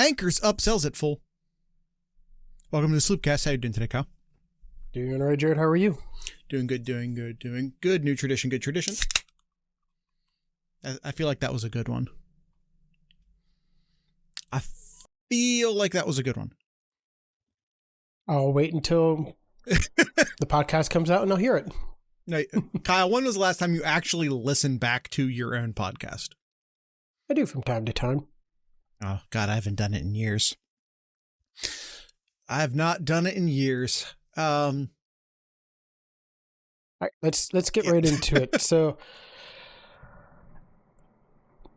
Anchors upsells it full. Welcome to the SlooPcast. How you doing today, Kyle? Doing all right, Jared. How are you? Doing good. New tradition, good tradition. I feel like that was a good one. I feel like that was a good one. I'll wait until the podcast comes out and I'll hear it. Now, Kyle, when was the last time you actually listened back to your own podcast? I do from time to time. Oh, God, I haven't done it in years. I have not done it in years. All right, let's get right into it. So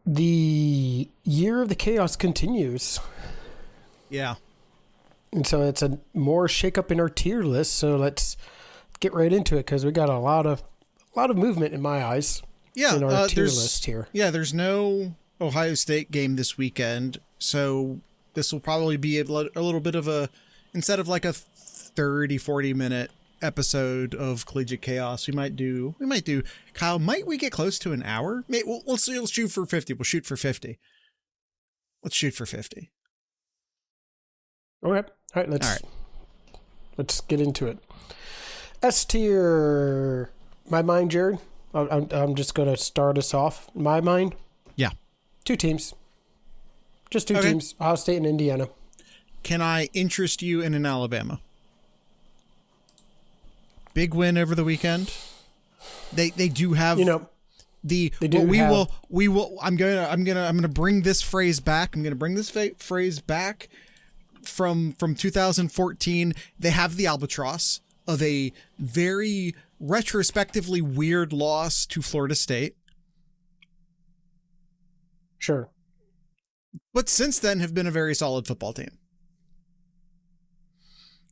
the year of the chaos continues. Yeah. And so it's a more shakeup in our tier list. So let's get right into it because we got a lot of movement in my eyes. Yeah, in our tier list here. Yeah, there's no Ohio State game this weekend, so this will probably be a little bit of a, instead of like a 30-40 minute episode of Collegiate Chaos, we might do, Kyle, might we get close to an hour? Maybe, let's shoot for 50. We'll shoot for 50. Let's shoot for 50. Okay. All right. Let's get into it. S tier. My mind, Jared. I'm just going to start us off. My mind. Yeah. 2 teams. Just 2 teams. Ohio State and Indiana. Can I interest you in an Alabama? Big win over the weekend. They do have, I'm gonna bring this phrase back. I'm gonna bring this phrase back from 2014. They have the albatross of a very retrospectively weird loss to Florida State. Sure. But since then have been a very solid football team.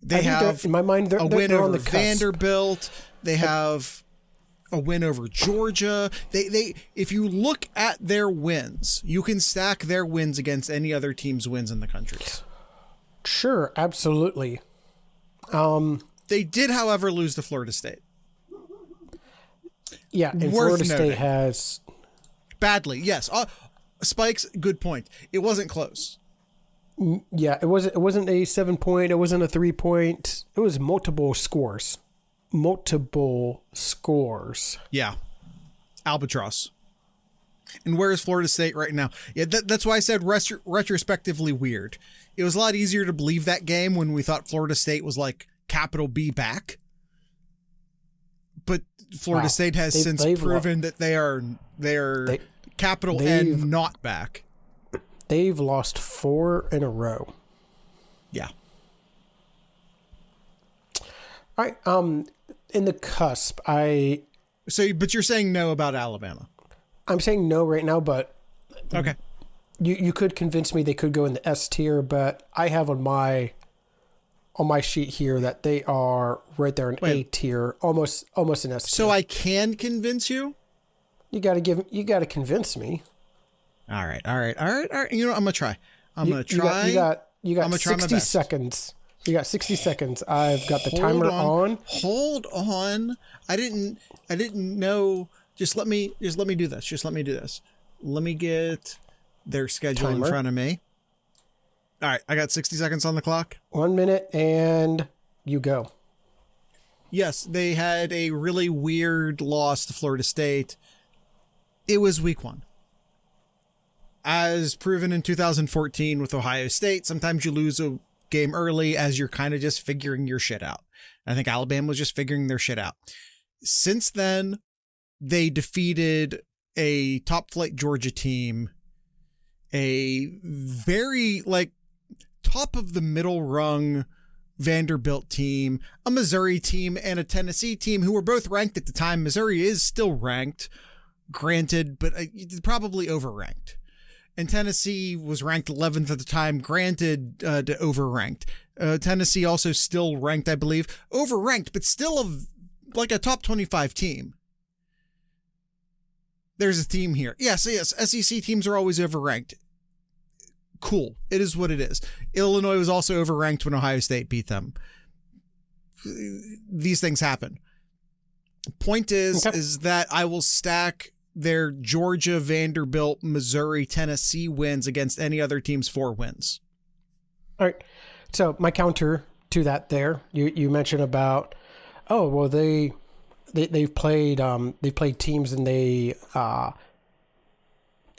They have, in my mind, a win they're over on the cusp. Vanderbilt. They have a win over Georgia. They if you look at their wins, you can stack their wins against any other team's wins in the country. Sure, absolutely. They did, however, lose to Florida State. Yeah, and Florida State has badly. Yes, Spikes. Good point. It wasn't close. Yeah, it wasn't a 7-point. It wasn't a 3-point. It was multiple scores. Yeah, albatross. And where is Florida State right now? Yeah, that's why I said retrospectively weird. It was a lot easier to believe that game when we thought Florida State was like capital B back. But Florida State has since proven that they are capital N not back. They've lost 4 in a row. Yeah. All right. In the cusp, but you're saying no about Alabama. I'm saying no right now, but okay. You could convince me they could go in the S tier, but I have on my sheet here that they are right there in A tier, almost an S tier. So I can convince you? You got to convince me. All right. You know, I'm gonna try. You got 60 seconds. You got 60 seconds. I've got the timer on. Hold on. I didn't know. Just let me do this. Let me get their schedule in front of me. All right. I got 60 seconds on the clock. 1 minute and you go. Yes. They had a really weird loss to Florida State. It was week 1. As proven in 2014 with Ohio State, sometimes you lose a game early as you're kind of just figuring your shit out. I think Alabama was just figuring their shit out. Since then, they defeated a top flight Georgia team, a very top of the middle rung Vanderbilt team, a Missouri team, and a Tennessee team who were both ranked at the time. Missouri is still ranked, granted, but probably overranked. And Tennessee was ranked 11th at the time, granted, to overranked. Tennessee also still ranked, I believe, overranked, but still a top 25 team. There's a theme here. Yes, SEC teams are always overranked. Cool. It is what it is. Illinois was also overranked when Ohio State beat them. These things happen. Point is that I will stack their Georgia, Vanderbilt, Missouri, Tennessee wins against any other team's 4 wins. All right. So my counter to that there, you mentioned about, oh, well, they've played teams and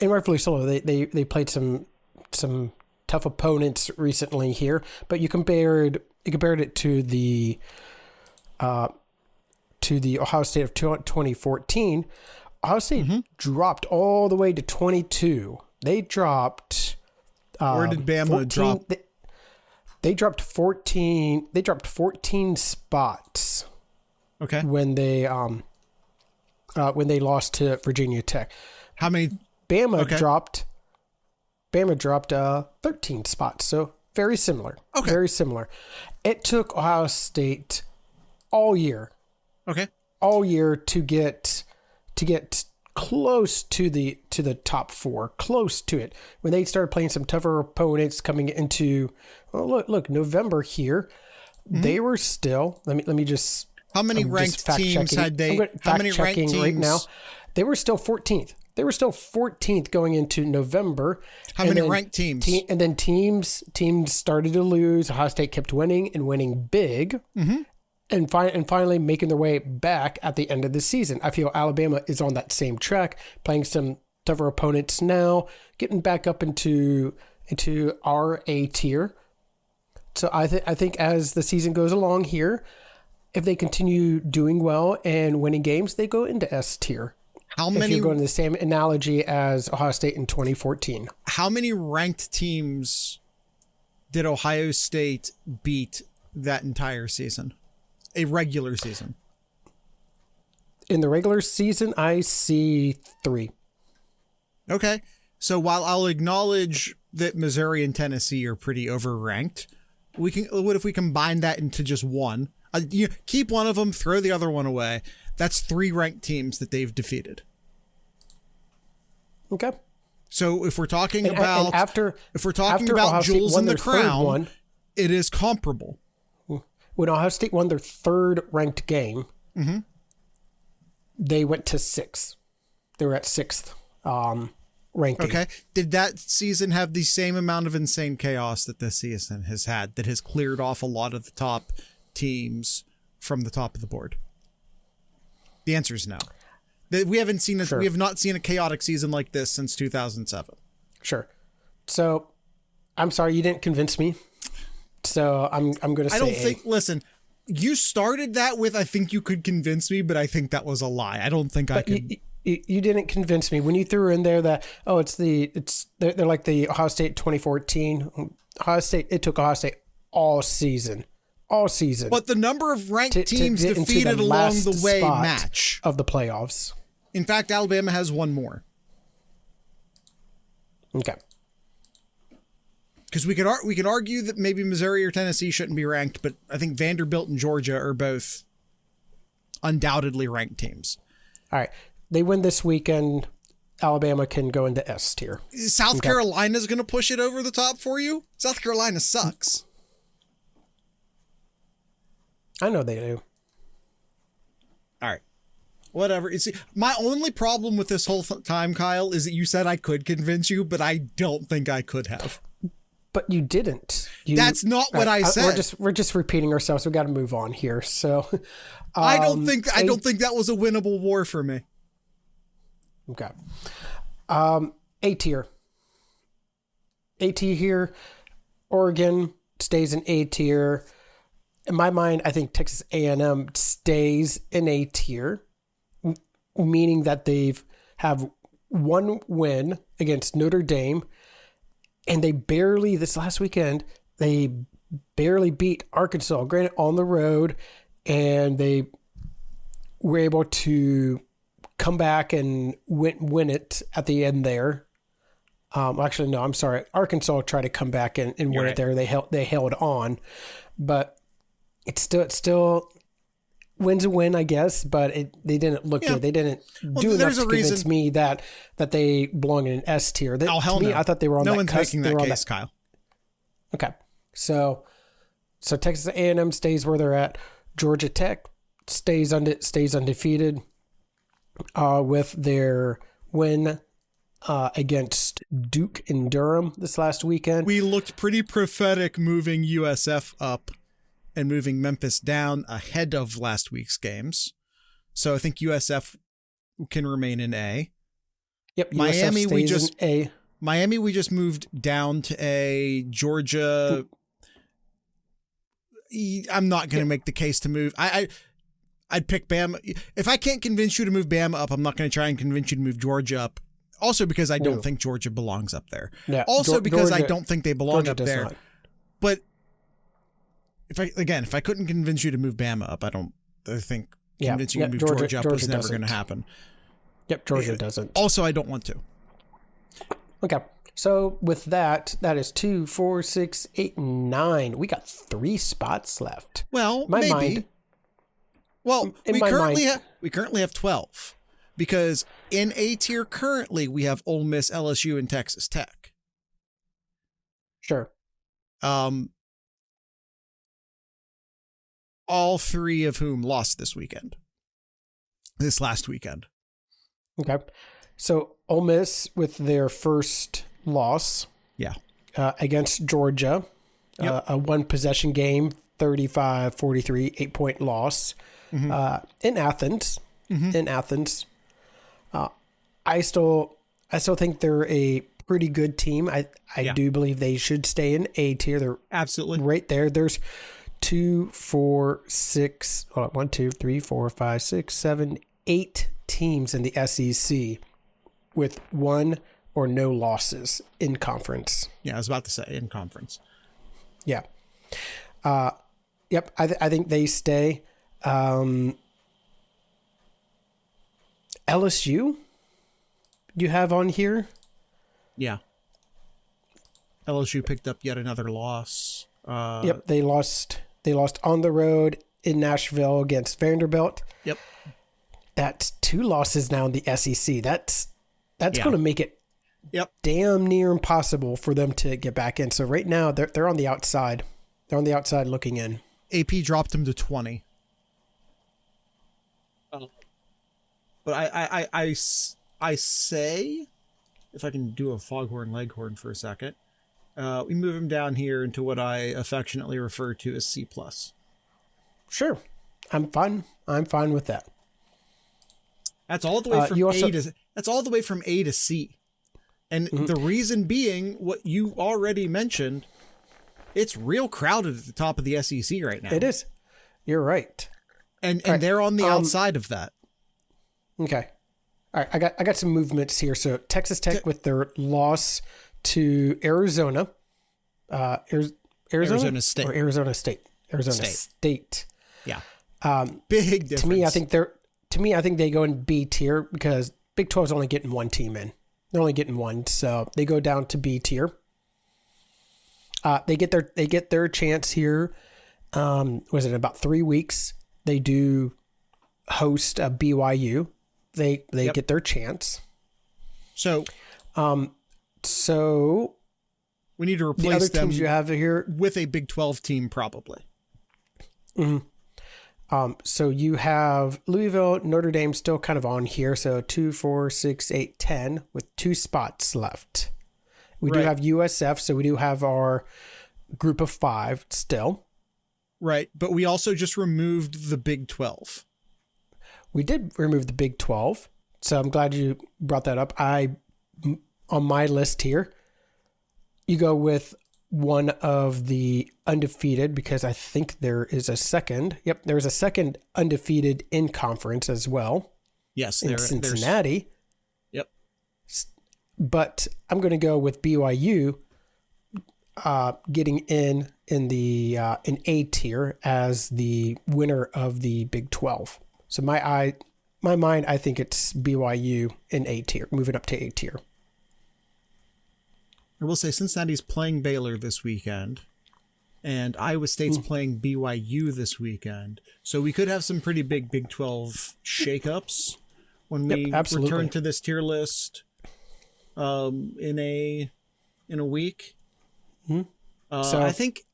and rightfully so, they played some tough opponents recently here, but you compared it to the Ohio State of 2014. Ohio State dropped all the way to 22. They dropped. Where did Bama 14, drop? They dropped 14. They dropped 14 spots. Okay. When they lost to Virginia Tech. How many? Bama dropped 13 spots. So very similar. Okay. Very similar. It took Ohio State all year. Okay. All year to get close to the top four, close to it. When they started playing some tougher opponents coming into, look, November here, they were still. Let me just. How many ranked teams had they? How many ranked teams right now? They were still 14th. They were still 14th going into November. How many ranked teams? And then teams started to lose. Ohio State kept winning and winning big. And finally making their way back at the end of the season. I feel Alabama is on that same track, playing some tougher opponents now, getting back up into our A tier. So I think as the season goes along here, if they continue doing well and winning games, they go into S tier. How many? If you're going to the same analogy as Ohio State in 2014. How many ranked teams did Ohio State beat that entire season? A regular season. In the regular season, I see 3. Okay. So while I'll acknowledge that Missouri and Tennessee are pretty overranked, what if we combine that into just one? You keep one of them, throw the other one away. That's 3 ranked teams that they've defeated. Okay. So if we're talking about jewels in the crown, it is comparable. When Ohio State won their 3rd ranked game, they went to 6th. They were at 6th ranking. Okay. Did that season have the same amount of insane chaos that this season has had, that has cleared off a lot of the top teams from the top of the board? The answer is no. We haven't seen it. Sure. We have not seen a chaotic season like this since 2007. Sure. So, I'm sorry, you didn't convince me. So I'm going to say. I don't think. Listen, you started that with I think you could convince me, but I think that was a lie. I don't think I could. You didn't convince me when you threw in there that they're like the Ohio State 2014 Ohio State. It took Ohio State all season. But the number of ranked teams defeated along the way match of the playoffs. In fact, Alabama has one more. Okay. Because we could argue that maybe Missouri or Tennessee shouldn't be ranked, but I think Vanderbilt and Georgia are both undoubtedly ranked teams. All right. They win this weekend. Alabama can go into S tier. South Carolina's going to push it over the top for you? South Carolina sucks. I know they do. All right. Whatever. My only problem with this whole time, Kyle, is that you said I could convince you, but I don't think I could have. But you didn't. That's not what I said. We're just repeating ourselves. We got to move on here. So, I don't think that was a winnable war for me. Okay. A tier. A tier here. Oregon stays in A tier. In my mind, I think Texas A&M stays in A tier, meaning that have one win against Notre Dame. And this last weekend, they barely beat Arkansas, granted on the road, and they were able to come back and win it at the end there. Actually, no, I'm sorry. Arkansas tried to come back and win it there. They held on, but it's still win's a win, I guess, but they didn't look good. They didn't do enough to convince me that they belong in an S tier. Hell to me, no. I thought they were on no that one's cusp. making that case, Kyle. Okay. So Texas A&M stays where they're at. Georgia Tech stays undefeated with their win against Duke and Durham this last weekend. We looked pretty prophetic moving USF up and moving Memphis down ahead of last week's games. So I think USF can remain in A. Yep. Miami, A. Miami, we just moved down to A. Georgia, I'm not going to make the case to move. I'd pick Bama. If I can't convince you to move Bama up, I'm not going to try and convince you to move Georgia up. Also because I don't think Georgia belongs up there. Yeah, also because I don't think they belong Georgia up there. not. But if I couldn't convince you to move Bama up, I think convincing you to move Georgia up was never going to happen. Yep, Georgia doesn't. Also, I don't want to. Okay. So with that is 2, 4, 6, 8, 9. We got 3 spots left. Well, maybe. We currently have 12 because in A tier currently we have Ole Miss, LSU, and Texas Tech. Sure. All 3 of whom lost this last weekend. Okay. So Ole Miss with their first loss. Yeah. Against Georgia. Yep. A 1-possession game, 35-43, 8-point loss. Mm-hmm. In Athens. Mm-hmm. In Athens. I still think they're a pretty good team. I do believe they should stay in A tier. They're absolutely right there. There's 1, 2, 3, 4, 5, 6, 7, 8 teams in the SEC with 1 or no losses in conference. Yeah, I was about to say in conference. Yeah. Yep. I think they stay. LSU you have on here? Yeah. LSU picked up yet another loss. Yep. They lost on the road in Nashville against Vanderbilt. Yep. That's 2 losses now in the SEC. That's going to make it damn near impossible for them to get back in. So right now they're on the outside. They're on the outside looking in. AP dropped them to 20. But I say, if I can do a foghorn leghorn for a second, we move him down here into what I affectionately refer to as C+. Sure. I'm fine with that. That's all the way from that's all the way from A to C. And the reason being what you already mentioned, it's real crowded at the top of the SEC right now. It is. You're right. And they're on the outside of that. Okay. All right. I got some movements here. So Texas Tech with their loss to Arizona. Arizona State. Or Arizona State. Arizona State. Yeah. Big difference. To me, I think they go in B tier because Big 12 is only getting 1 team in. They're only getting 1, so they go down to B tier. They get their chance here. Was it about 3 weeks? They do host a BYU. They get their chance. So we need to replace the other them teams you have here with a Big 12 team, probably. Mm-hmm. So you have Louisville, Notre Dame still kind of on here. So 2, 4, 6, 8, 10 with 2 spots left. We do have USF, so we do have our group of 5 still. Right, but we also just removed the Big 12. We did remove the Big 12, so I'm glad you brought that up. On my list here, you go with one of the undefeated because I think there is a second. Yep, there's a second undefeated in conference as well. Yes, in Cincinnati. Yep. But I'm going to go with BYU getting in A tier as the winner of the Big 12. So my mind, I think it's BYU in A tier, moving up to A tier. I will say Cincinnati's playing Baylor this weekend, and Iowa State's playing BYU this weekend. So we could have some pretty big Big 12 shakeups when we return to this tier list in a week. Mm-hmm. So I think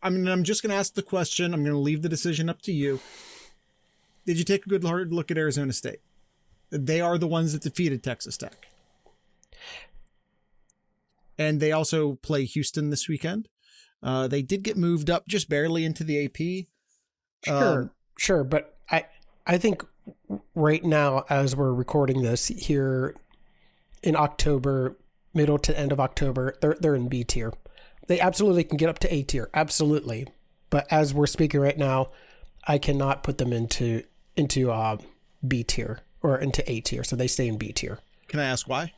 I'm just going to ask the question. I'm going to leave the decision up to you. Did you take a good hard look at Arizona State? They are the ones that defeated Texas Tech. And they also play Houston this weekend. They did get moved up just barely into the AP. Sure. But I think right now, as we're recording this here in October, middle to end of October, they're in B tier. They absolutely can get up to A tier. Absolutely. But as we're speaking right now, I cannot put them into B tier or into A tier. So they stay in B tier. Can I ask why?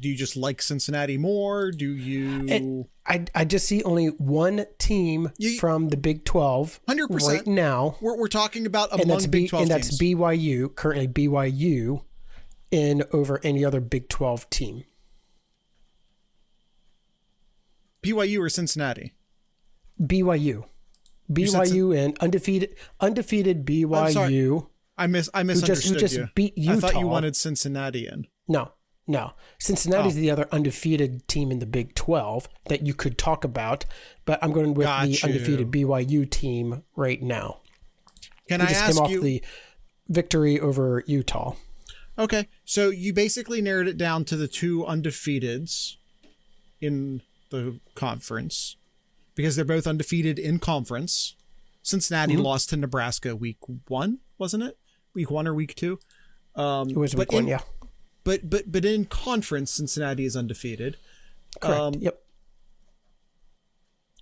Do you just like Cincinnati more? Do you? I just see only one team from the Big 12 100% right now. We're talking about among Big 12 and teams. that's BYU, currently BYU, in over any other Big 12 team. BYU or Cincinnati? BYU and undefeated BYU. I'm sorry. I misunderstood who just you. beat Utah. I thought you wanted Cincinnati in. No. Cincinnati's the other undefeated team in the Big 12 that you could talk about, but I'm going with the undefeated BYU team right now. Can I ask came you? off the victory over Utah. Okay, so you basically narrowed it down to the two undefeateds in the conference because they're both undefeated in conference. Cincinnati lost to Nebraska week 1, wasn't it? Week 1 or week 2? It was week 1, yeah. But in conference, Cincinnati is undefeated. Correct. Yep.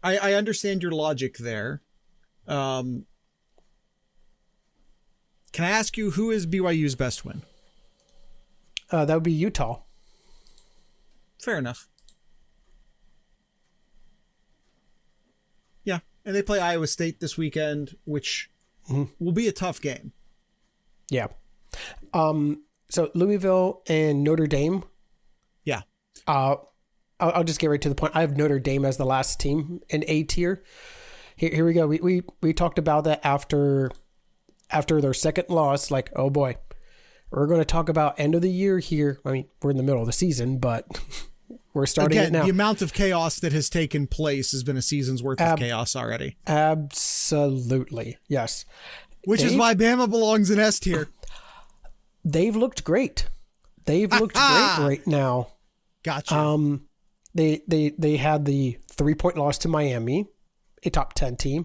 I understand your logic there. Can I ask you, who is BYU's best win? That would be Utah. Fair enough. Yeah, and they play Iowa State this weekend, which will be a tough game. Yeah. So Louisville and Notre Dame. Yeah. I'll just get right to the point. I have Notre Dame as the last team in A tier. Here we go. We talked about that after their second loss. Like, oh boy, we're going to talk about end of the year here. I mean, we're in the middle of the season, but we're starting it now. The amount of chaos that has taken place has been a season's worth of chaos already. Absolutely, yes. Which is why Bama belongs in S tier. They've looked great. They've looked great right now. Gotcha. They had the 3-point loss to Miami, a top 10 team,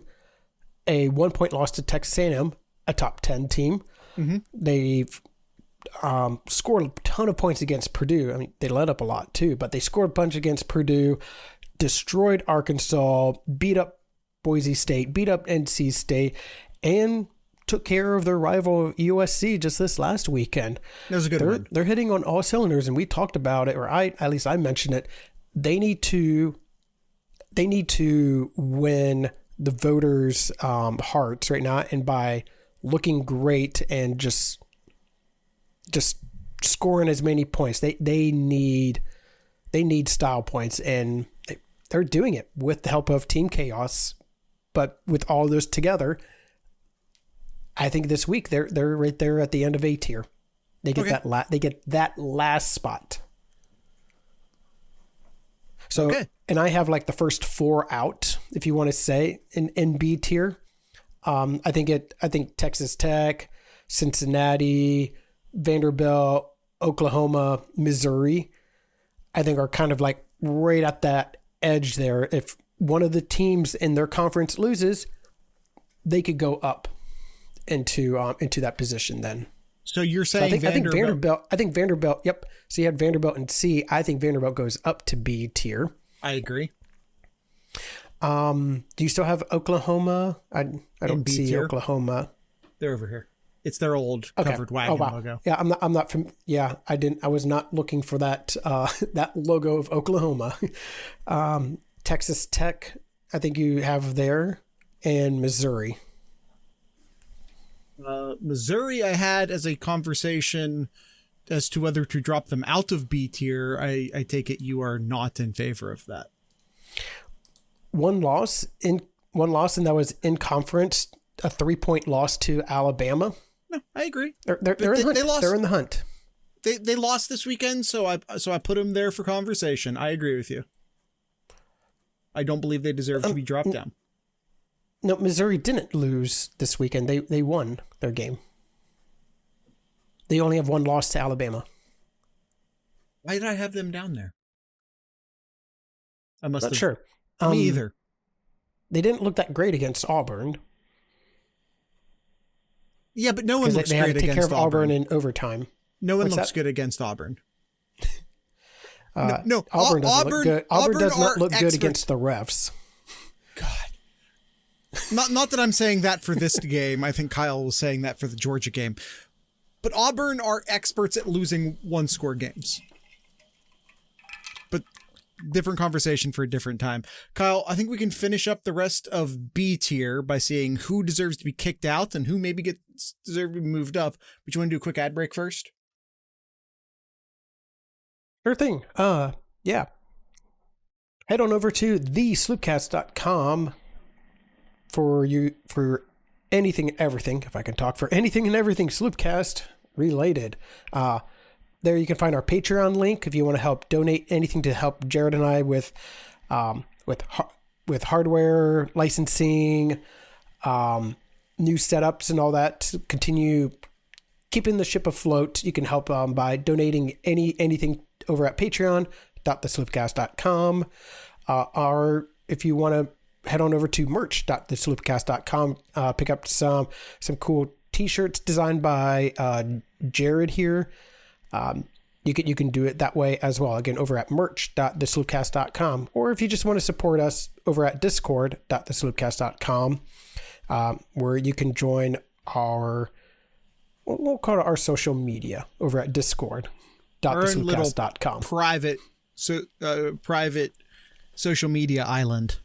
a 1-point loss to Texas A&M, a top 10 team. Mm-hmm. They've scored a ton of points against Purdue. I mean, they let up a lot too, but they scored a bunch against Purdue, destroyed Arkansas, beat up Boise State, beat up NC State, and took care of their rival USC just this last weekend. That was a good win. They're hitting on all cylinders, and we talked about it, or at least I mentioned it. They need to win the voters' hearts right now, and by looking great and just scoring as many points. They need style points, and they're doing it with the help of Team Chaos. But with all those together, I think this week they're right there at the end of A tier. They get that last spot. So and I have like the first 4 out, if you want to say, in B tier. I think Texas Tech, Cincinnati, Vanderbilt, Oklahoma, Missouri, I think are kind of like right at that edge there. If one of the teams in their conference loses, they could go up into that position then. So you're saying I think Vanderbilt. Yep. So you had Vanderbilt in C. I think Vanderbilt goes up to B tier. I agree. Do you still have Oklahoma? I don't see tier? Oklahoma. They're over here. It's their old covered wagon logo. Yeah, I'm not from. Yeah, I was not looking for that that logo of Oklahoma. Texas Tech, I think you have there, and Missouri. Missouri, I had as a conversation as to whether to drop them out of B tier. I take it you are not in favor of that. One loss, and that was in conference, a 3-point loss to Alabama. No, I agree. They're in the hunt. They lost this weekend, so I put them there for conversation. I agree with you. I don't believe they deserve to be dropped down. No, Missouri didn't lose this weekend. They won their game. They only have one loss to Alabama. Why did I have them down there? I must Not have. sure. Me either. They didn't look that great against Auburn. Yeah, but no one looks they had great to take against care of Auburn in overtime. No one looks good against Auburn. No, Auburn doesn't look good. Auburn does not look good against the refs. God. Not that I'm saying that for this game. I think Kyle was saying that for the Georgia game. But Auburn are experts at losing one-score games. But different conversation for a different time. Kyle, I think we can finish up the rest of B tier by seeing who deserves to be kicked out and who maybe deserve to be moved up. But you want to do a quick ad break first? Sure thing. Yeah. Head on over to thesloopcast.com for anything and everything, if I can talk, for anything and everything Sloopcast related. There you can find our Patreon link if you want to help donate anything to help Jared and I with hardware, licensing, new setups and all that to continue keeping the ship afloat. You can help by donating anything over at patreon.thesloopcast.com. Or if you want to head on over to merch.thesloopcast.com, pick up some cool t-shirts designed by Jared here. You can do it that way as well. Again, over at merch.thesloopcast.com. Or if you just want to support us over at discord.thesloopcast.com, where you can join we'll call it our social media over at discord.thesloopcast.com. Private social media island.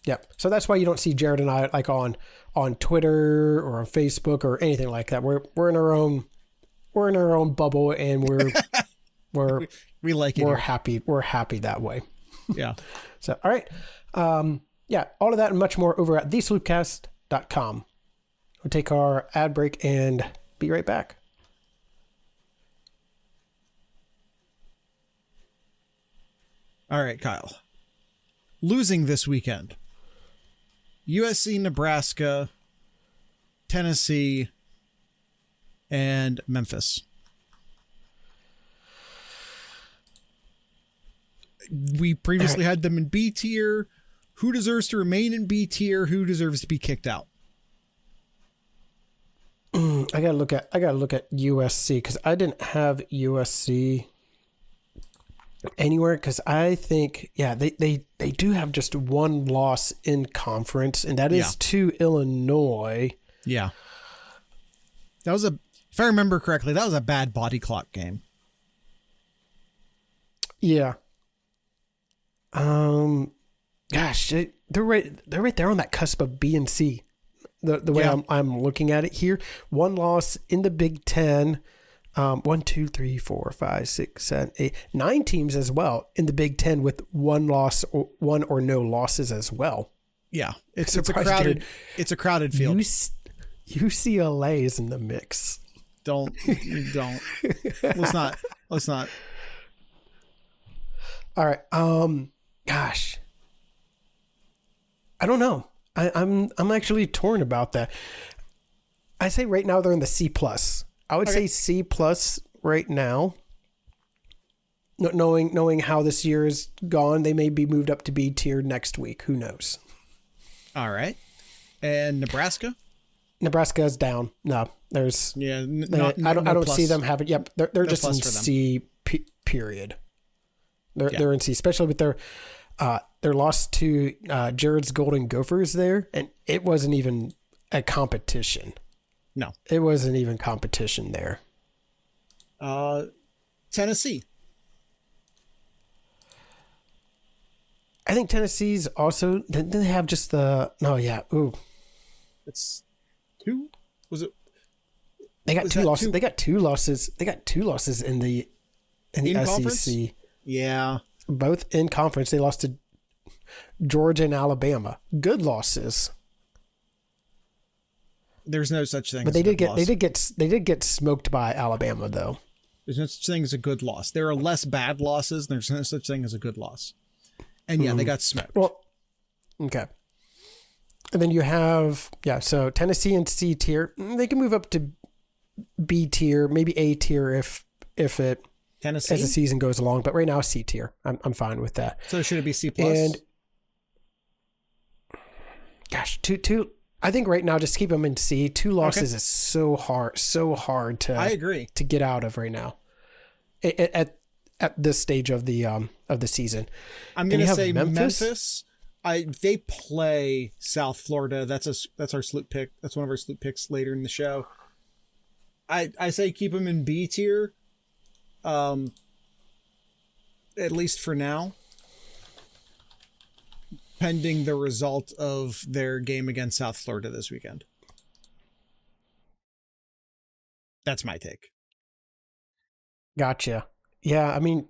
Yep. So that's why you don't see Jared and I like on Twitter or on Facebook or anything like that. We're in our own bubble, and we like it. We're happy. We're happy that way. Yeah. So all right. Yeah, all of that and much more over at thesloopcast.com. We'll take our ad break and be right back. All right, Kyle. Losing this weekend. USC, Nebraska, Tennessee, and Memphis. We previously had them in B tier. Who deserves to remain in B tier? Who deserves to be kicked out? I gotta look at USC because I didn't have USC anywhere because I think they do have just one loss in conference, and that is to Illinois. Yeah, that was if I remember correctly, that was a bad body clock game. Yeah. Gosh, they're right there on that cusp of B and C. The way I'm looking at it here, one loss in the Big Ten. 1, 2, 3, 4, 5, 6, 7, 8, 9 teams as well in the Big Ten with one loss or one or no losses as well. Yeah, it's a crowded field. UCLA is in the mix. Don't. Let's not. All right. Gosh, I don't know. I'm actually torn about that. I say right now they're in the C+. I would say C+ right now. Knowing how this year is gone, they may be moved up to B tier next week. Who knows? All right. And Nebraska? Nebraska is down. No, there's I don't see them having. Yep, they're just in C period. They're in C, especially with their loss to Jared's Golden Gophers there, and it wasn't even a competition. No, it wasn't even competition there. Tennessee. I think Tennessee's also. Didn't they have just the? No, yeah. Ooh, it's 2. Was it? They got 2 losses. 2? They got 2 losses. They got 2 losses in the SEC. Conference? Yeah, both in conference. They lost to Georgia and Alabama. Good losses. There's no such thing. But they did get smoked by Alabama though. There's no such thing as a good loss. There are less bad losses. There's no such thing as a good loss. And they got smoked. Well, okay. And then you have so Tennessee and C tier. They can move up to B tier, maybe A tier if it Tennessee as the season goes along. But right now, C tier. I'm fine with that. So should it be C plus? And gosh, two. I think right now, just keep them in C. 2 losses is so hard to. I agree. To get out of right now, at this stage of the season. I'm going to say Memphis. They play South Florida. That's our sloop pick. That's one of our sloop picks later in the show. I say keep them in B tier. At least for now, pending the result of their game against South Florida this weekend. That's my take. Gotcha. Yeah, I mean,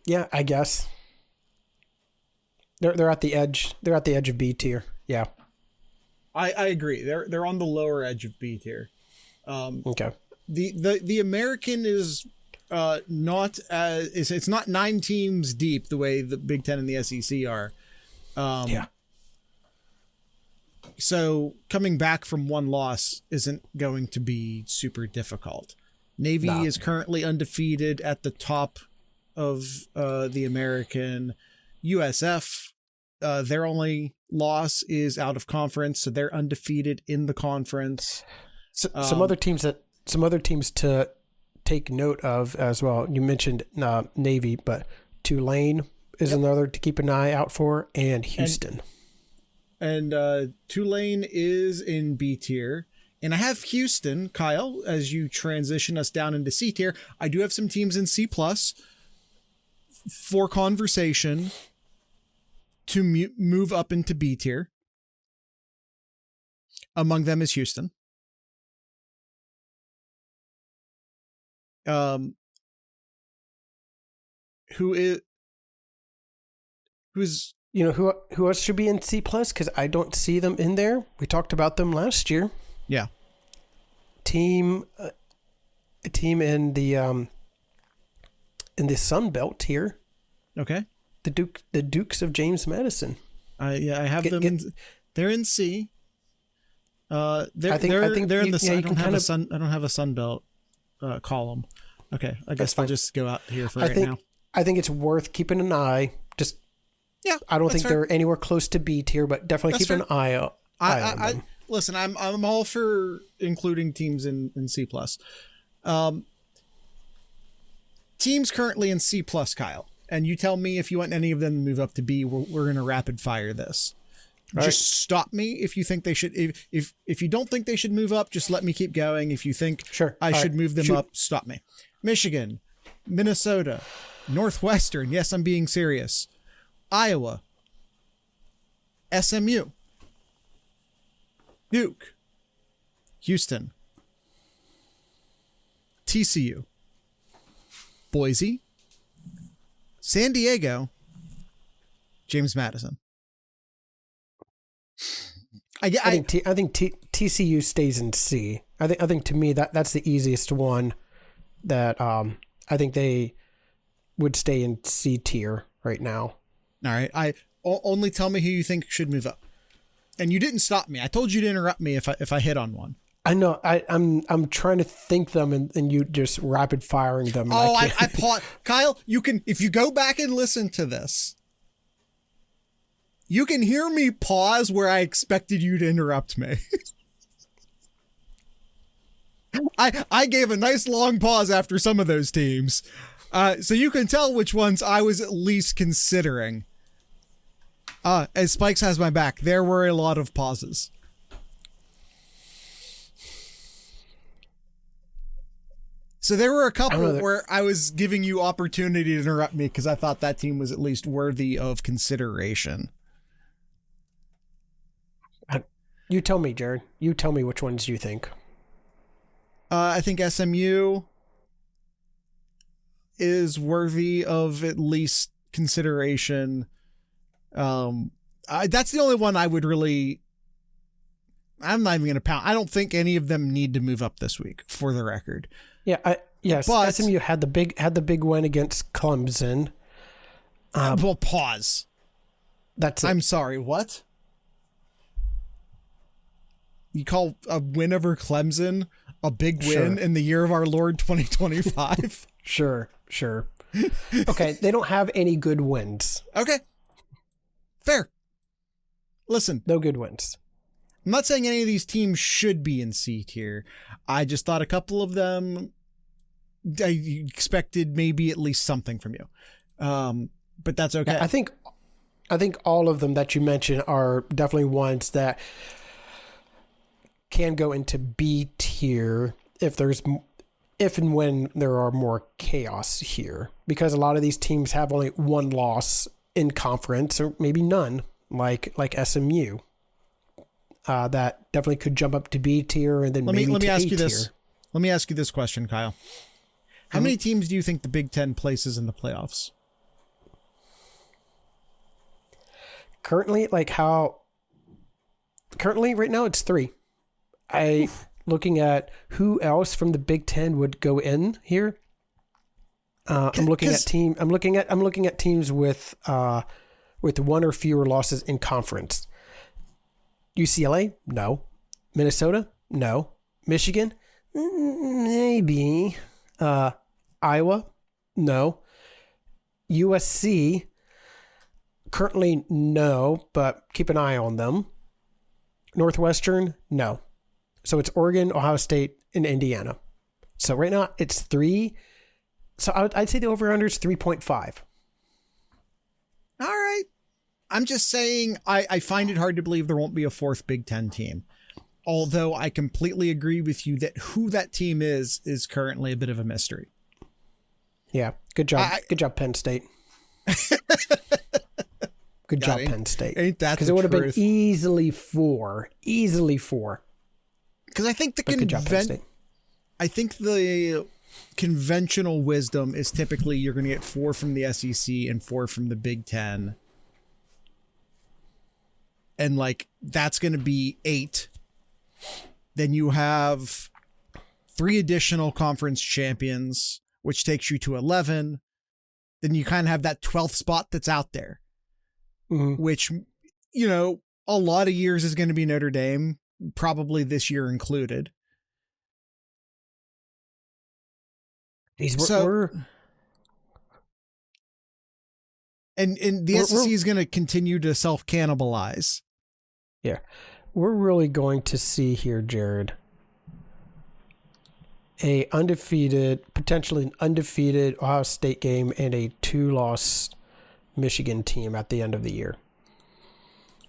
yeah, I guess they're at the edge. They're at the edge of B tier. Yeah, I agree. They're on the lower edge of B tier. Okay. The American is not as it's not 9 teams deep the way the Big Ten and the SEC are. Yeah. So coming back from 1 loss isn't going to be super difficult. Navy is currently undefeated at the top of the American. USF, their only loss is out of conference, so they're undefeated in the conference. So, some other teams to take note of as well. You mentioned Navy, but Tulane is another to keep an eye out for, and Houston. And Tulane is in B tier. And I have Houston, Kyle, as you transition us down into C tier. I do have some teams in C plus for conversation to move up into B tier. Among them is Houston. Who's who else should be in C plus? Because I don't see them in there. We talked about them last year. Yeah. A team in the Sun Belt here. Okay. The Dukes of James Madison. I have them. They're in C. I think they're in the Sun. I don't have a Sun Belt column. Okay, I guess I'll just go out here for now. I think it's worth keeping an eye. I don't think they're anywhere close to B tier, but definitely keep an eye on them. Listen, I'm all for including teams in C plus. Teams currently in C plus, Kyle, and you tell me if you want any of them to move up to B. We're going to rapid fire this. Just stop me if you think they should. If you don't think they should move up, just let me keep going. If you think I should move them up, stop me. Michigan, Minnesota, Northwestern. Yes, I'm being serious. Iowa, SMU, Duke, Houston, TCU, Boise, San Diego, James Madison. I think TCU stays in C. I think to me that's the easiest one. That I think they would stay in C tier right now. All right. Only tell me who you think should move up. And you didn't stop me. I told you to interrupt me if I hit on one. I know. I'm trying to think them and you just rapid firing them. I paused. Kyle, you can, if you go back and listen to this, you can hear me pause where I expected you to interrupt me. I gave a nice long pause after some of those teams. So you can tell which ones I was at least considering. As Spikes has my back, there were a lot of pauses. So there were a couple where I was giving you opportunity to interrupt me because I thought that team was at least worthy of consideration. You tell me, Jared. You tell me which ones you think. I think SMU is worthy of at least consideration. That's the only one I would really. I'm not even going to pound. I don't think any of them need to move up this week, for the record. Yeah, yes. But SMU had the big win against Clemson. Well, pause. That's it. I'm sorry. What? You call a win over Clemson A big win in the year of our Lord 2025. Sure. Okay, they don't have any good wins. Okay. Fair. Listen. No good wins. I'm not saying any of these teams should be in C tier. I just thought a couple of them, I expected maybe at least something from you. But that's okay. Yeah, I think all of them that you mentioned are definitely ones that can go into B tier if and when there are more chaos here, because a lot of these teams have only one loss in conference, or maybe none, like SMU. That definitely could jump up to B tier and then maybe to A tier. Let me ask you this question, Kyle. How many teams do you think the Big Ten places in the playoffs? Currently, right now it's 3. Looking at who else from the Big Ten would go in here. I'm looking at teams with 1 or fewer losses in conference. UCLA, no. Minnesota, no. Michigan, maybe. Iowa, no. USC, currently no, but keep an eye on them. Northwestern, no. So it's Oregon, Ohio State, and Indiana. So right now it's 3. So I'd say the over-under is 3.5. All right. I'm just saying I find it hard to believe there won't be a 4th Big Ten team. Although I completely agree with you that who that team is currently a bit of a mystery. Yeah. Good job. Good job, Penn State. Good job, Penn State. Ain't that because it would have been easily 4. Because I think the conventional wisdom is typically you're going to get 4 from the SEC and 4 from the Big Ten. And that's going to be 8. Then you have 3 additional conference champions, which takes you to 11. Then you kind of have that 12th spot that's out there, which, a lot of years is going to be Notre Dame, probably this year included. And the SEC is going to continue to self-cannibalize. Yeah. We're really going to see here, Jared, potentially an undefeated Ohio State game and a 2-loss Michigan team at the end of the year.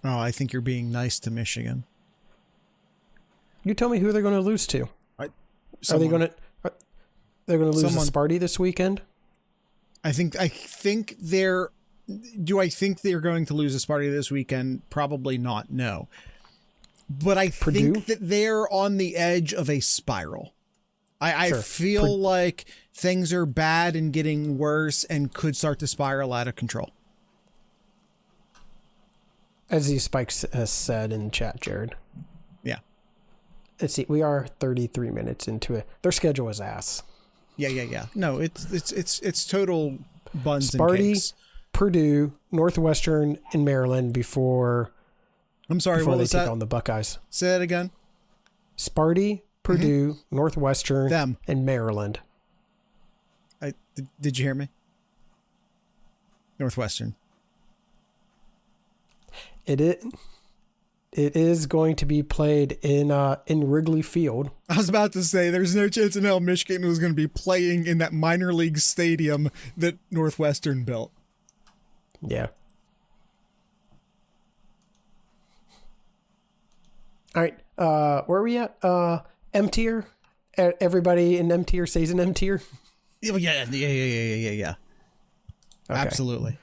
Oh, I think you're being nice to Michigan. You tell me who they're going to lose to. They're going to lose to Sparty this weekend? I think they're. Do I think they're going to lose to Sparty this weekend? Probably not. No. But I think that they're on the edge of a spiral. I feel like things are bad and getting worse and could start to spiral out of control. As the Spikes has said in chat, Jared. Yeah. Let's see. We are 33 minutes into it. Their schedule is ass. Yeah. No, it's total buns Sparty, and cakes. Purdue, Northwestern, and Maryland before. I'm sorry, before what they was take that? On the Buckeyes. Say that again. Sparty, Purdue, Northwestern, and Maryland. Did you hear me? Northwestern. It is going to be played in Wrigley Field. I was about to say there's no chance in hell Michigan was going to be playing in that minor league stadium that Northwestern built. Yeah. All right. Where are we at? M tier. Everybody in M tier stays in M tier. Yeah. Okay. Absolutely.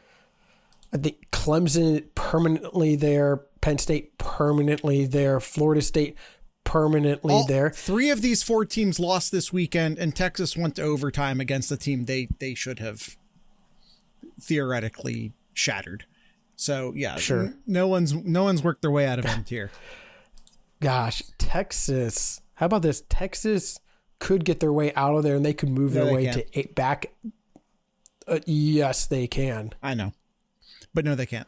I think Clemson permanently there, Penn State permanently there, Florida State permanently there. 3 of these 4 teams lost this weekend, and Texas went to overtime against the team they should have theoretically shattered. So yeah, sure. No one's worked their way out of M tier. Gosh, Texas. How about this? Texas could get their way out of there, and they could move their way to 8 back. Yes, they can. I know. But no, they can't.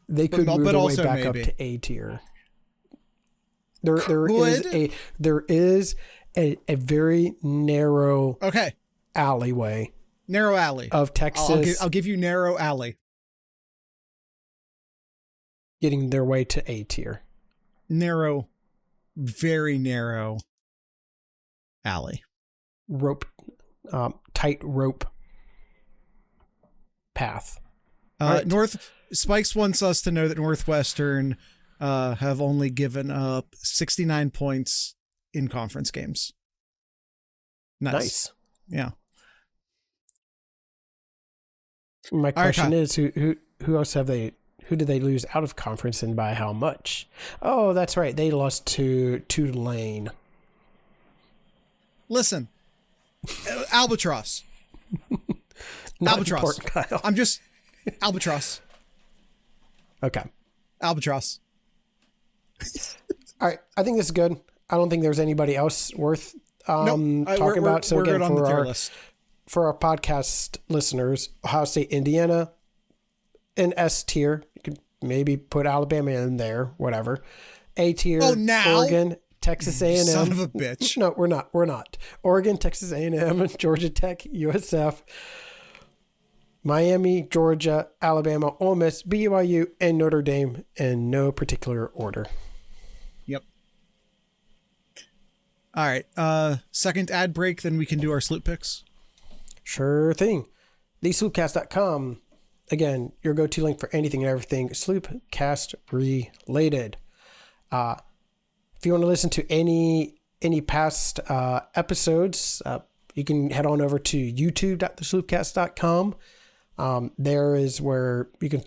They could move their way back up to A tier. There is a very narrow alleyway. Narrow alley of Texas. I'll give you narrow alley. Getting their way to A tier. Narrow, very narrow alley. Tight rope path. Right. Spikes wants us to know that Northwestern have only given up 69 points in conference games. Nice. Yeah. My question is, who else have they? Who did they lose out of conference and by how much? Oh, that's right. They lost to Tulane. Listen, Albatross. Albatross. Kyle. I'm just Albatross. Okay. Albatross. All right. I think this is good. I don't think there's anybody else worth talking about. So again, for our podcast listeners, Ohio State, Indiana, in S tier. You could maybe put Alabama in there, whatever. A tier, Oregon, Texas A&M. Son of a bitch. No, we're not. Oregon, Texas A&M, Georgia Tech, USF, Miami, Georgia, Alabama, Ole Miss, BYU, and Notre Dame in no particular order. Yep. All right. Second ad break, then we can do our sloop picks. Sure thing. TheSloopcast.com. Again, your go-to link for anything and everything Sloopcast related. If you want to listen to any past episodes, you can head on over to youtube.thesloopcast.com. There is where you can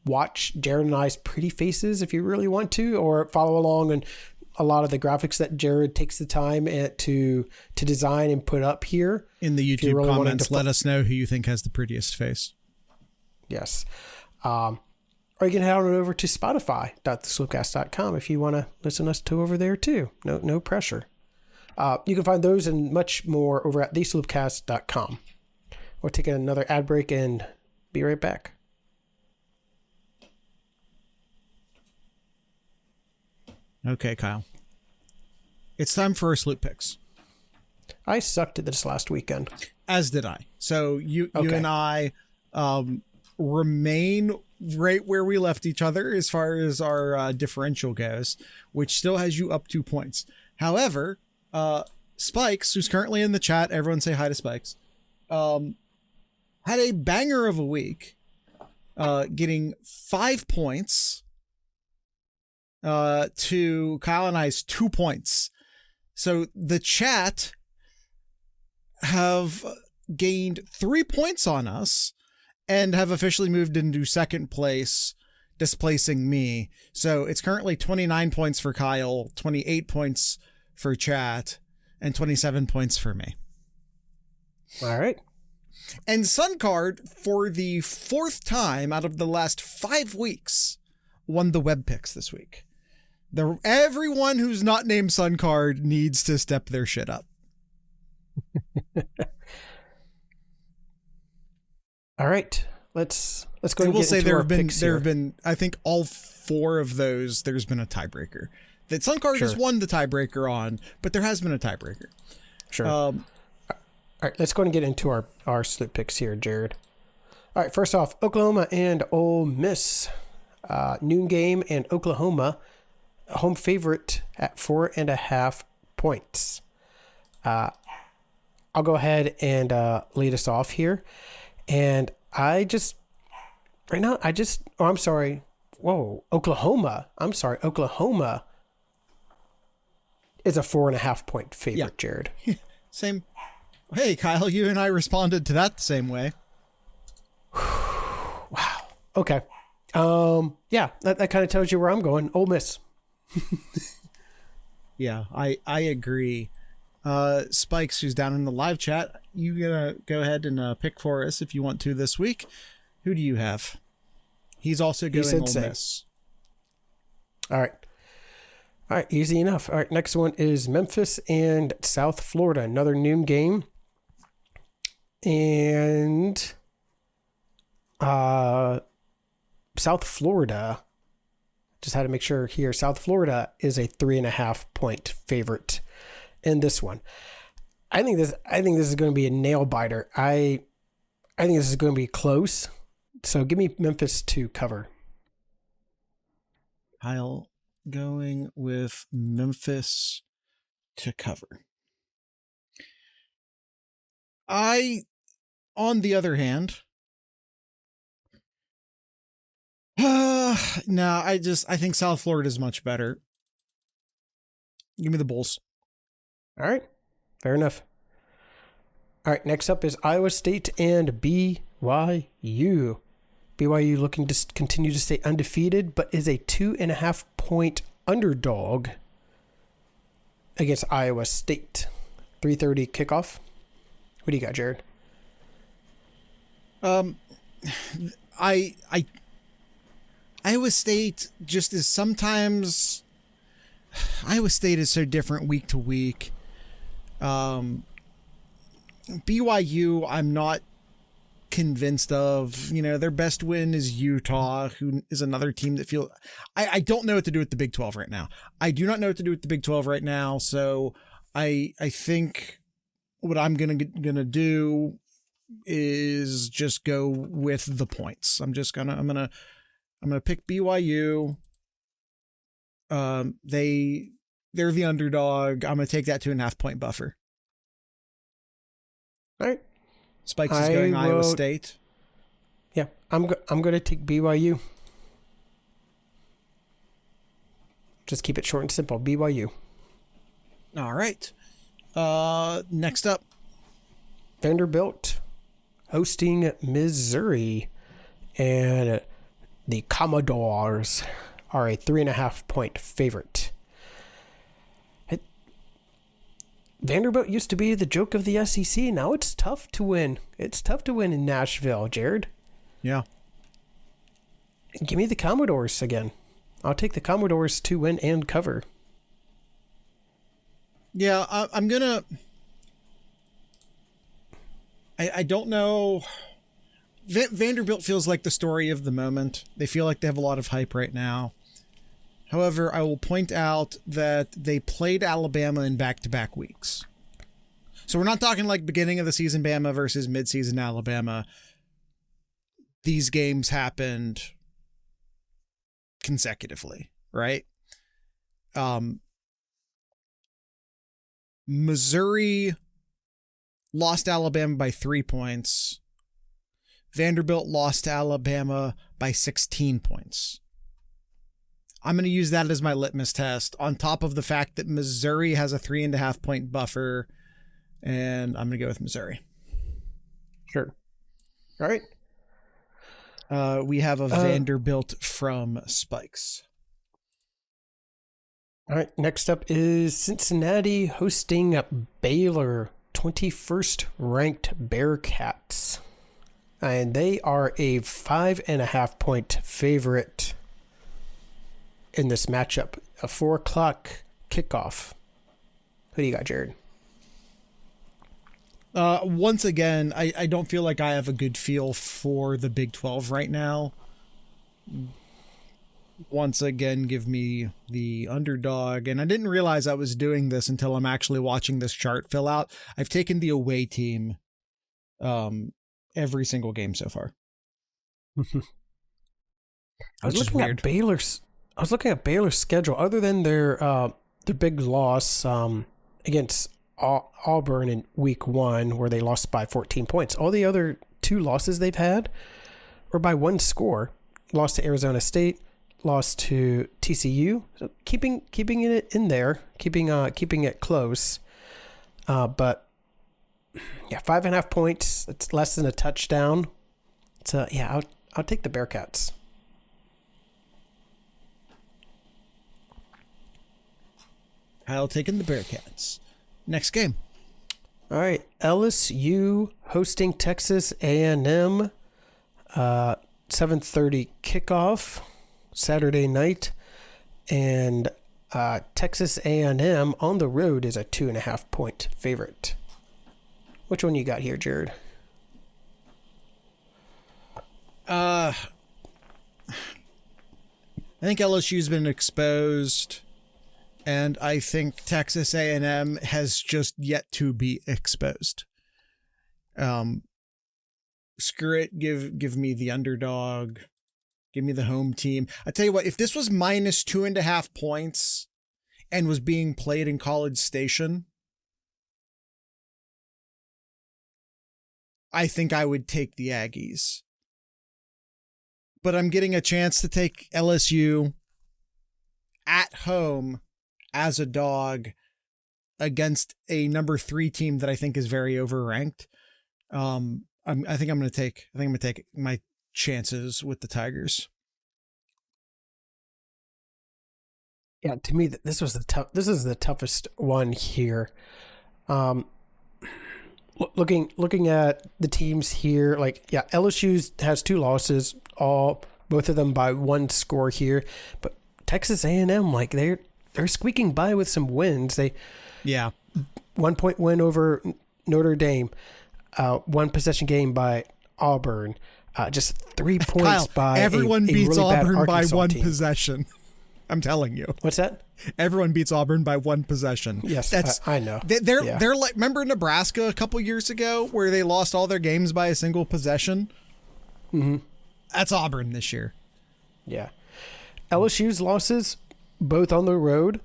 watch Jared and I's pretty faces if you really want to, or follow along on a lot of the graphics that Jared takes the time to design and put up here. In the YouTube really comments, let us know who you think has the prettiest face. Yes. Or you can head on over to Spotify.thesloopcast.com if you want to listen to us over there too. No pressure. You can find those and much more over at thesloopcast.com. We'll take another ad break and be right back. Okay, Kyle. It's time for our sloop picks. I sucked at this last weekend. As did I. So you and I remain right where we left each other as far as our differential goes, which still has you up 2 points. However, Spikes, who's currently in the chat, everyone say hi to Spikes, had a banger of a week, getting 5 points to Kyle and I's 2 points. So the chat have gained 3 points on us and have officially moved into second place, displacing me. So it's currently 29 points for Kyle, 28 points for chat, and 27 points for me. All right. And Suncard, for the fourth time out of the last 5 weeks, won the web picks this week. Everyone who's not named Suncard needs to step their shit up. All right, let's go. I will say there have been I think all 4 of those there's been a tiebreaker that Suncard has won the tiebreaker on, but there has been a tiebreaker. Sure. All right, let's go and get into our slip picks here, Jared. All right, first off, Oklahoma and Ole Miss, noon game, and Oklahoma home favorite at 4.5 points. I'll go ahead and lead us off here. And I'm sorry. Whoa, Oklahoma. I'm sorry. Oklahoma is a 4.5 point favorite, Jared. Same. Hey, Kyle, you and I responded to that the same way. Wow. Okay. Yeah, that kind of tells you where I'm going. Ole Miss. Yeah, I agree. Spikes, who's down in the live chat, you gonna go ahead and pick for us if you want to this week. Who do you have? He's also going Ole Miss. All right, easy enough. All right, next one is Memphis and South Florida, another noon game. And South Florida Just had to make sure here. South Florida is a 3.5 point favorite in this one. I think this is going to be a nail biter. I think this is going to be close. So give me Memphis to cover. Kyle going with Memphis to cover. On the other hand, no, I think South Florida is much better. Give me the Bulls. All right. Fair enough. All right. Next up is Iowa State and BYU. BYU looking to continue to stay undefeated, but is a 2.5 point underdog against Iowa State. 3:30 kickoff. What do you got, Jared? Iowa State just is sometimes. Iowa State is so different week to week. BYU, I'm not convinced of. Their best win is Utah, who is another team that feel. I don't know what to do with the Big 12 right now. I do not know what to do with the Big 12 right now. So I think what I'm gonna do is just go with the points. I'm gonna pick BYU. They're the underdog. I'm gonna take that 2.5 point buffer. All right. Spikes is going Iowa State. Yeah, I'm going to take BYU. Just keep it short and simple. BYU. All right. Next up, Vanderbilt hosting Missouri, and the Commodores are a 3.5 point favorite. Vanderbilt used to be the joke of the SEC. Now it's tough to win. It's tough to win in Nashville, Jared. Yeah. Give me the Commodores again. I'll take the Commodores to win and cover. Yeah, I'm going to... I don't know. Vanderbilt feels like the story of the moment. They feel like they have a lot of hype right now. However, I will point out that they played Alabama in back-to-back weeks. So we're not talking like beginning of the season Bama versus midseason Alabama. These games happened consecutively, right? Missouri lost Alabama by 3 points. Vanderbilt lost to Alabama by 16 points. I'm going to use that as my litmus test on top of the fact that Missouri has a 3.5 point buffer, and I'm going to go with Missouri. Sure. All right. We have a Vanderbilt from Spikes. All right. Next up is Cincinnati hosting Baylor, 21st ranked Bearcats. And they are a 5.5 point favorite in this matchup. A 4:00 kickoff. Who do you got, Jared? Once again, I don't feel like I have a good feel for the Big 12 right now. Once again, give me the underdog. And I didn't realize I was doing this until I'm actually watching this chart fill out. I've taken the away team every single game so far. I was looking at Baylor's schedule. Other than their big loss against Auburn in week 1, where they lost by 14 points, all the other 2 losses they've had were by 1 score. Lost to Arizona State, lost to TCU. So keeping it in there, keeping it close. But yeah, 5.5 points. It's less than a touchdown. So yeah, I'll take the Bearcats. Kyle taking the Bearcats. Next game. All right, LSU hosting Texas A&M. 7:30 kickoff Saturday night, and Texas A&M on the road is a 2.5 point favorite. Which one you got here, Jared? I think LSU's been exposed, and I think Texas A&M has just yet to be exposed. Screw it. Give me the underdog. Give me the home team. I tell you what, if this was minus 2.5 points and was being played in College Station, I think I would take the Aggies. But I'm getting a chance to take LSU at home as a dog against a number 3 team that I think is very overranked. I think I'm going to take my chances with the Tigers. Yeah, to me, this is the toughest one here. Looking at the teams here, LSU has 2 losses, both of them by 1 score here, but Texas A&M, they're squeaking by with some wins. 1 point win over Notre Dame, 1 possession game by Auburn, just 3 points Kyle, by everyone a beats really Auburn bad by Arkansas 1 team. possession. I'm telling you. What's that? Everyone beats Auburn by 1 possession. Yes, I know. They're like, remember Nebraska a couple years ago where they lost all their games by a single possession? Mm-hmm. That's Auburn this year. Yeah. LSU's losses, both on the road,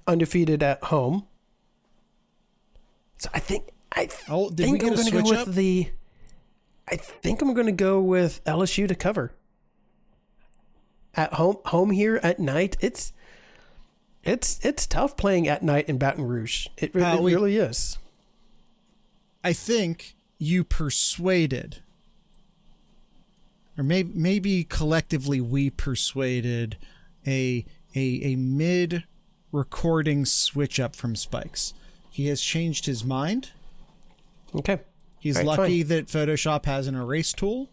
undefeated at home. So I think I'm going to go with I think I'm going to go with LSU to cover. At home here at night, it's tough playing at night in Baton Rouge. It really is. I think you persuaded, or maybe collectively we persuaded a mid-recording switch up from Spikes. He has changed his mind. Okay. He's lucky that Photoshop has an erase tool.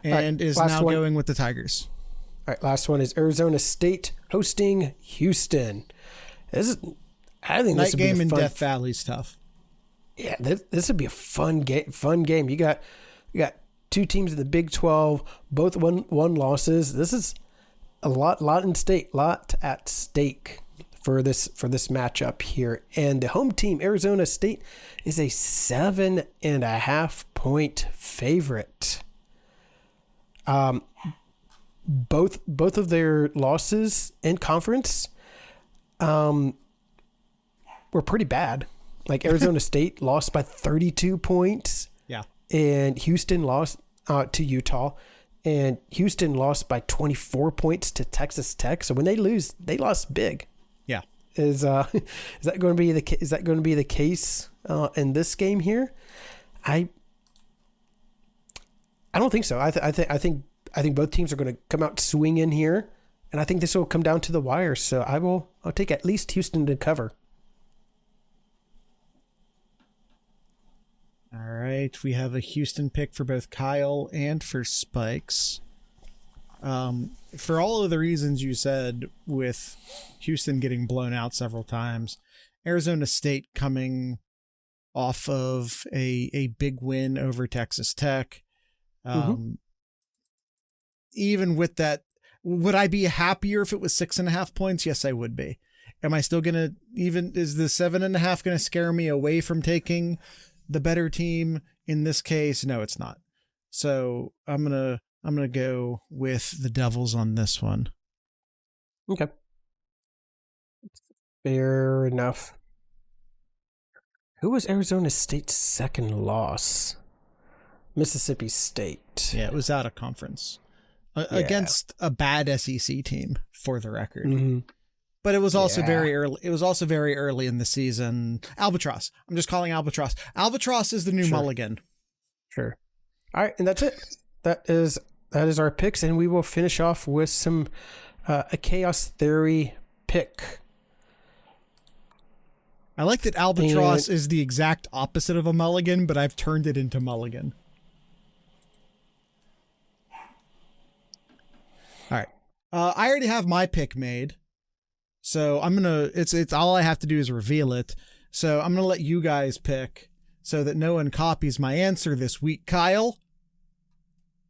And is now going with the Tigers. All right, last one is Arizona State hosting Houston. I think night this would game be in Death Valley's tough. Yeah, this would be a fun game. You got 2 teams in the Big 12, both one losses. This is a lot at stake for this matchup here. And the home team, Arizona State, is a 7.5 point favorite. Both of their losses in conference were pretty bad. Like Arizona State lost by 32 points. Yeah. And Houston lost to Utah, and Houston lost by 24 points to Texas Tech. So when they lose, they lost big. Yeah. Is that going to be the case in this game here? I don't think so. I think both teams are going to come out swinging here, and I think this will come down to the wire. So I'll take at least Houston to cover. All right, we have a Houston pick for both Kyle and for Spikes. For all of the reasons you said, with Houston getting blown out several times, Arizona State coming off of a big win over Texas Tech. Even with that, would I be happier if it was 6.5 points? Yes, I would be. Am I still gonna is the 7.5 gonna scare me away from taking the better team in this case? No, it's not. So I'm gonna go with the Devils on this one. Okay. Fair enough. Who was Arizona State's second loss? Mississippi State. Yeah, it was out of conference against a bad SEC team, for the record. Mm-hmm. But it was also very early. It was also very early in the season. Albatross. I'm just calling Albatross. Albatross is the new Mulligan. Sure. All right, and that's it. That is our picks, and we will finish off with some a chaos theory pick. I like that Albatross is the exact opposite of a mulligan, but I've turned it into mulligan. All right. I already have my pick made. So it's all I have to do is reveal it. So I'm going to let you guys pick so that no one copies my answer this week. Kyle?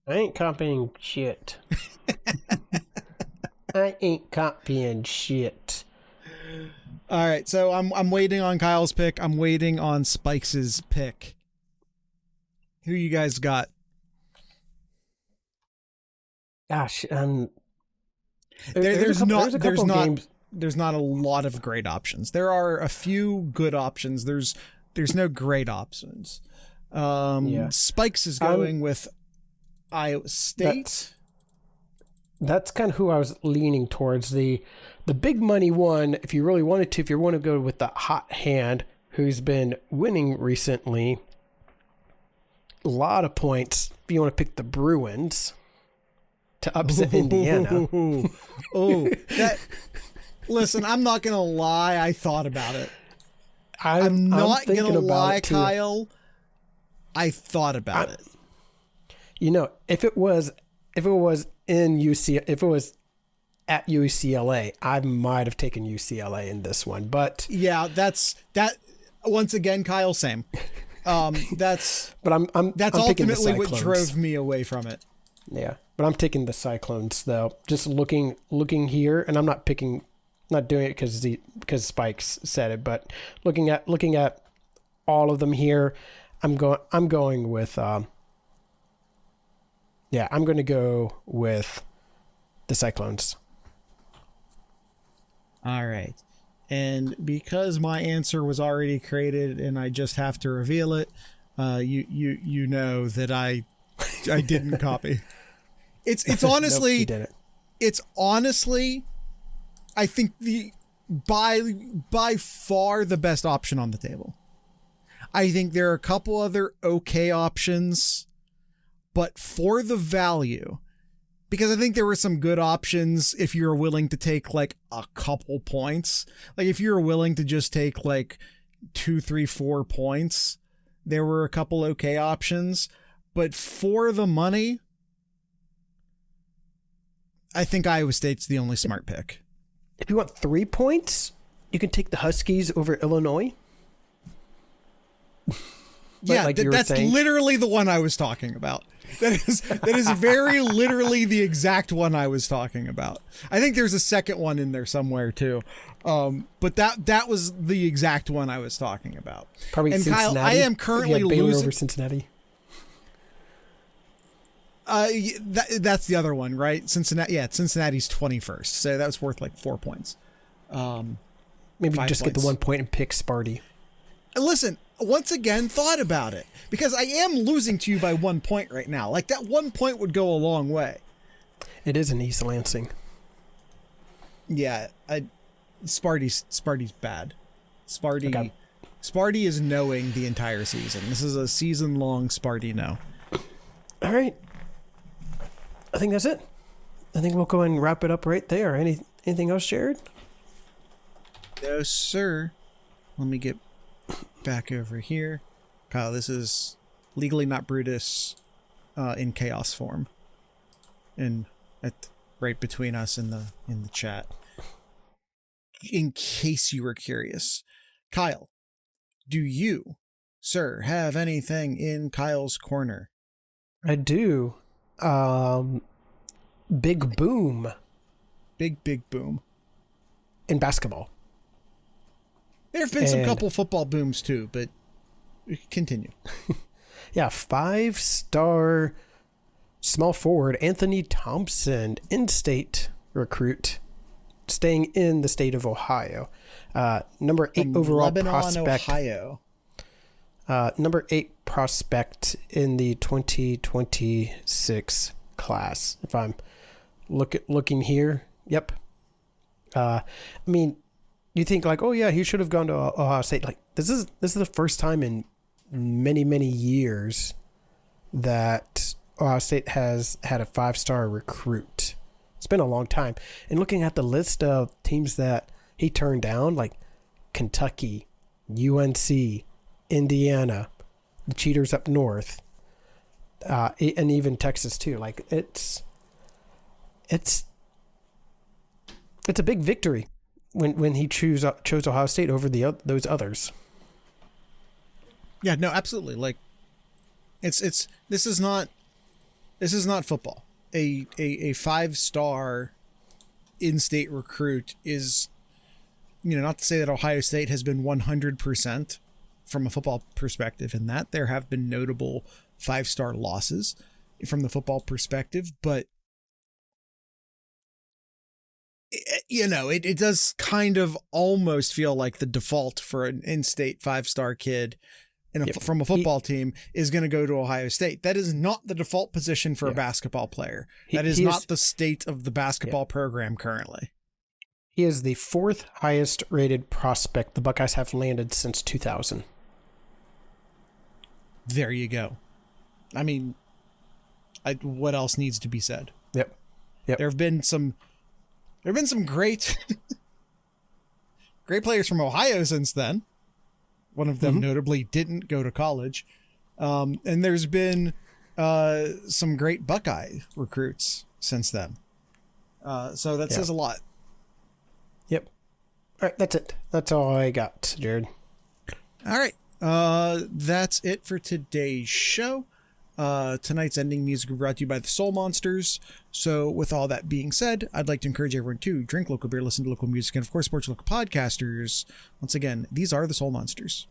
I ain't copying shit. ain't copying shit. All right, so I'm waiting on Kyle's pick. I'm waiting on Spikes' pick. Who you guys got? Gosh, There's not games. There's not a lot of great options. There are a few good options. There's no great options. Spikes is going with Iowa State. That's kind of who I was leaning towards. The big money one, if you really wanted to, if you want to go with the hot hand who's been winning recently, a lot of points. If you want to pick the Bruins to upset Indiana. Listen, I'm not going to lie. I thought about it. I'm not going to lie, Kyle. I thought about it. You know, if it was at UCLA, I might have taken UCLA in this one, but yeah, that's once again, Kyle, same. That's ultimately what drove me away from it. Yeah, but I'm taking the Cyclones though. Just looking here, and I'm not doing it because Spikes said it, but looking at all of them here, I'm going with I'm going to go with the Cyclones. All right. And because my answer was already created and I just have to reveal it, you know that I didn't copy. It's honestly nope, you didn't. It's honestly I think by far the best option on the table. I think there are a couple other okay options, but for the value, because I think there were some good options if you're willing to take like a couple points. Like if you're willing to just take like 2, 3, 4 points, there were a couple okay options. But for the money, I think Iowa State's the only smart pick. If you want 3 points, you can take the Huskies over Illinois. Yeah, that's literally the one I was talking about. That is very literally the exact one I was talking about. I think there's a second one in there somewhere too. But that was the exact one I was talking about. Probably and Cincinnati. Kyle, I am currently Baylor losing over Cincinnati. That's the other one, right? Cincinnati. Yeah, Cincinnati's 21st, so that was worth like 4 points. Maybe just get the 1 point and pick Sparty. Listen, once again, thought about it because I am losing to you by 1 point right now. Like that 1 point would go a long way. It is in East Lansing. Yeah, Sparty's bad. Sparty is knowing the entire season. This is a season-long Sparty no. All right. I think that's it. I think we'll go and wrap it up right there. Anything else, Jared? No, sir. Let me get back over here. Kyle, this is Legally Not Brutus in chaos form. And right between us in the chat. In case you were curious. Kyle, do you, sir, have anything in Kyle's corner? I do. Big boom. Big boom. In basketball. There have been some couple football booms too, but continue. Yeah, 5-star small forward Anthony Thompson, in-state recruit, staying in the state of Ohio. Number 8 overall Lebanon, prospect. Ohio. Number 8 prospect in the 2026 class. If I'm looking here, yep. I mean, you think like, oh yeah, he should have gone to Ohio State. Like this is the first time in many years that Ohio State has had a 5-star recruit. It's been a long time. And looking at the list of teams that he turned down, like Kentucky, UNC, Indiana, the Cheaters up north, and even Texas too. Like it's a big victory when he chose Ohio State over those others. Yeah, no, absolutely. Like this is not football. A 5-star in-state recruit is, not to say that Ohio State has been 100% from a football perspective in that there have been notable 5-star losses from the football perspective, but it does kind of almost feel like the default for an in-state 5-star kid from a football team is going to go to Ohio State. That is not the default position for a basketball player. That is not the state of the basketball program currently. He is the 4th highest rated prospect the Buckeyes have landed since 2000. There you go. I mean, what else needs to be said? Yep. There have been some great players from Ohio since then. One of them notably didn't go to college. And there's been some great Buckeye recruits since then. So that says a lot. Yep. All right, that's it. That's all I got, Jared. All right. That's it for today's show. Tonight's ending music brought to you by the Soul Monsters. So with all that being said, I'd like to encourage everyone to drink local beer, listen to local music, and of course support your local podcasters. Once again, these are the Soul Monsters.